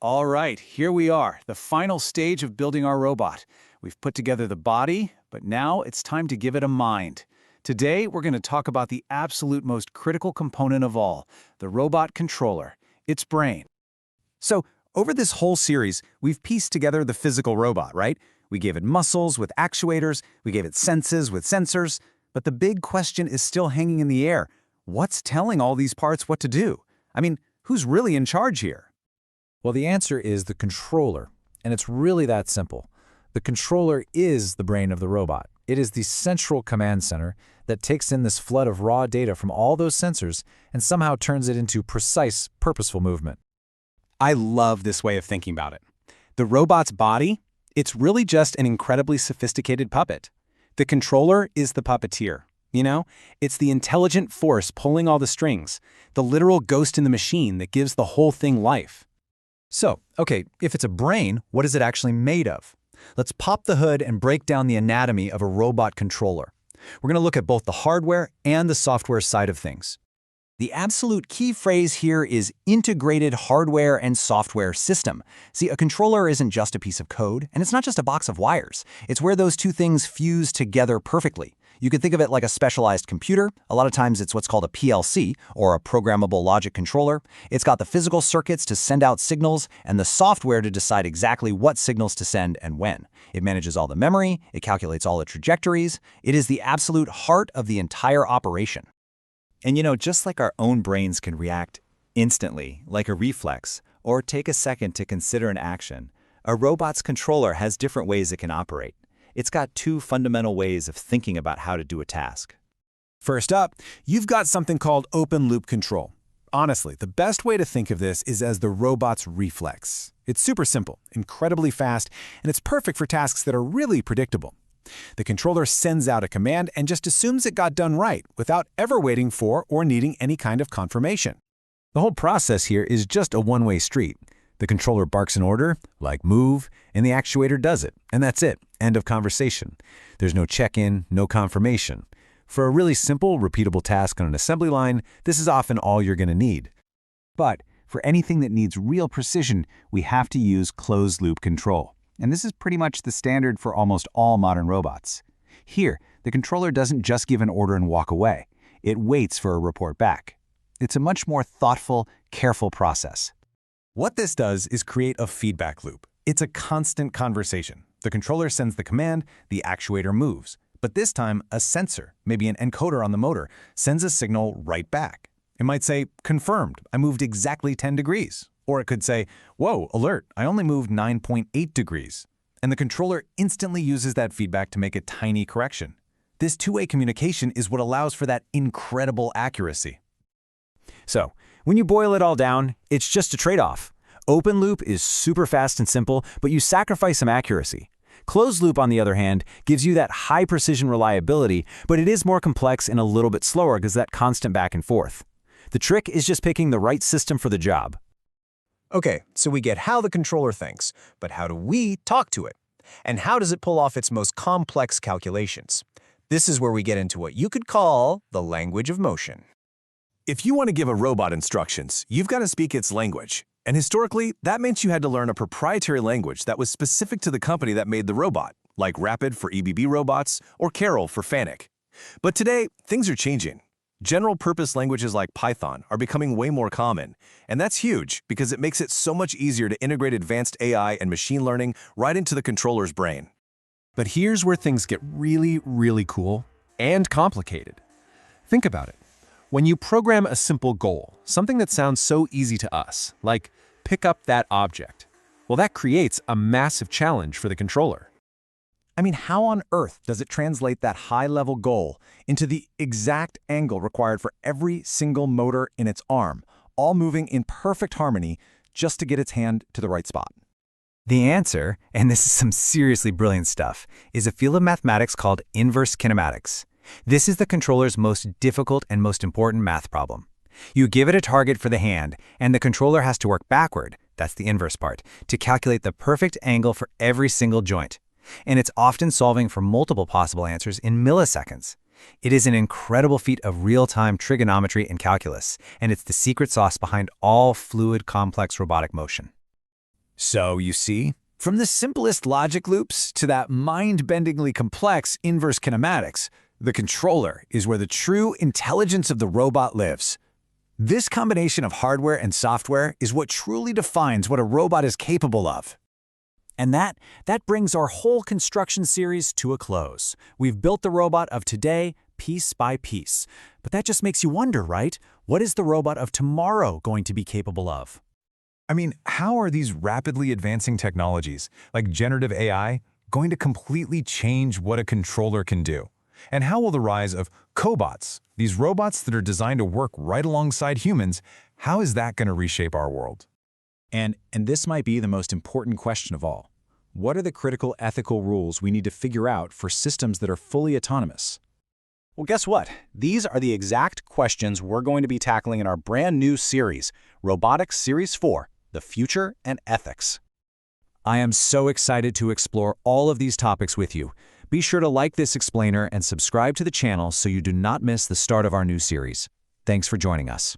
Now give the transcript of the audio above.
All right, here we are, the final stage of building our robot. We've put together the body, but now it's time to give it a mind. Today, we're going to talk about the absolute most critical component of all, the robot controller, its brain. So, over this whole series, we've pieced together the physical robot, right? We gave it muscles with actuators, we gave it senses with sensors, but the big question is still hanging in the air. What's telling all these parts what to do? I mean, who's really in charge here? Well, the answer is the controller, and it's really that simple. The controller is the brain of the robot. It is the central command center that takes in this flood of raw data from all those sensors and somehow turns it into precise, purposeful movement. I love this way of thinking about it. The robot's body, it's really just an incredibly sophisticated puppet. The controller is the puppeteer. It's the intelligent force pulling all the strings, the literal ghost in the machine that gives the whole thing life. So, okay, if it's a brain, what is it actually made of? Let's pop the hood and break down the anatomy of a robot controller. We're going to look at both the hardware and the software side of things. The absolute key phrase here is integrated hardware and software system. See, a controller isn't just a piece of code, and it's not just a box of wires. It's where those two things fuse together perfectly. You could think of it like a specialized computer. A lot of times it's what's called a PLC, or a programmable logic controller. It's got the physical circuits to send out signals and the software to decide exactly what signals to send and when. It manages all the memory, it calculates all the trajectories. It is the absolute heart of the entire operation. And just like our own brains can react instantly, like a reflex, or take a second to consider an action, a robot's controller has different ways it can operate. It's got two fundamental ways of thinking about how to do a task. First up, you've got something called open-loop control. Honestly, the best way to think of this is as the robot's reflex. It's super simple, incredibly fast, and it's perfect for tasks that are really predictable. The controller sends out a command and just assumes it got done right without ever waiting for or needing any kind of confirmation. The whole process here is just a one-way street. The controller barks an order, like move, and the actuator does it, and that's it. End of conversation. There's no check-in, no confirmation. For a really simple, repeatable task on an assembly line, this is often all you're going to need. But for anything that needs real precision, we have to use closed-loop control. And this is pretty much the standard for almost all modern robots. Here, the controller doesn't just give an order and walk away. It waits for a report back. It's a much more thoughtful, careful process. What this does is create a feedback loop. It's a constant conversation. The controller sends the command, the actuator moves. But this time, a sensor, maybe an encoder on the motor, sends a signal right back. It might say, confirmed, I moved exactly 10 degrees. Or it could say, whoa, alert, I only moved 9.8 degrees. And the controller instantly uses that feedback to make a tiny correction. This two-way communication is what allows for that incredible accuracy. So, when you boil it all down, it's just a trade-off. Open loop is super fast and simple, but you sacrifice some accuracy. Closed loop, on the other hand, gives you that high precision reliability, but it is more complex and a little bit slower because of that constant back and forth. The trick is just picking the right system for the job. Okay, so we get how the controller thinks, but how do we talk to it? And how does it pull off its most complex calculations? This is where we get into what you could call the language of motion. If you want to give a robot instructions, you've got to speak its language. And historically, that meant you had to learn a proprietary language that was specific to the company that made the robot, like Rapid for EBB robots or Carol for FANUC. But today, things are changing. General-purpose languages like Python are becoming way more common, and that's huge because it makes it so much easier to integrate advanced AI and machine learning right into the controller's brain. But here's where things get really, really cool and complicated. Think about it. When you program a simple goal, something that sounds so easy to us, like pick up that object, well, that creates a massive challenge for the controller. I mean, how on earth does it translate that high-level goal into the exact angle required for every single motor in its arm, all moving in perfect harmony just to get its hand to the right spot? The answer, and this is some seriously brilliant stuff, is a field of mathematics called inverse kinematics. This is the controller's most difficult and most important math problem. You give it a target for the hand, and the controller has to work backward, that's the inverse part, to calculate the perfect angle for every single joint. And it's often solving for multiple possible answers in milliseconds. It is an incredible feat of real-time trigonometry and calculus, and it's the secret sauce behind all fluid, complex robotic motion. So, you see, from the simplest logic loops to that mind-bendingly complex inverse kinematics, the controller is where the true intelligence of the robot lives. This combination of hardware and software is what truly defines what a robot is capable of. And that brings our whole construction series to a close. We've built the robot of today piece by piece. But that just makes you wonder, right? What is the robot of tomorrow going to be capable of? I mean, how are these rapidly advancing technologies, like generative AI, going to completely change what a controller can do? And how will the rise of cobots, these robots that are designed to work right alongside humans, how is that going to reshape our world? And this might be the most important question of all. What are the critical ethical rules we need to figure out for systems that are fully autonomous? Well, guess what? These are the exact questions we're going to be tackling in our brand new series, Robotics Series 4, The Future and Ethics. I am so excited to explore all of these topics with you. Be sure to like this explainer and subscribe to the channel so you do not miss the start of our new series. Thanks for joining us.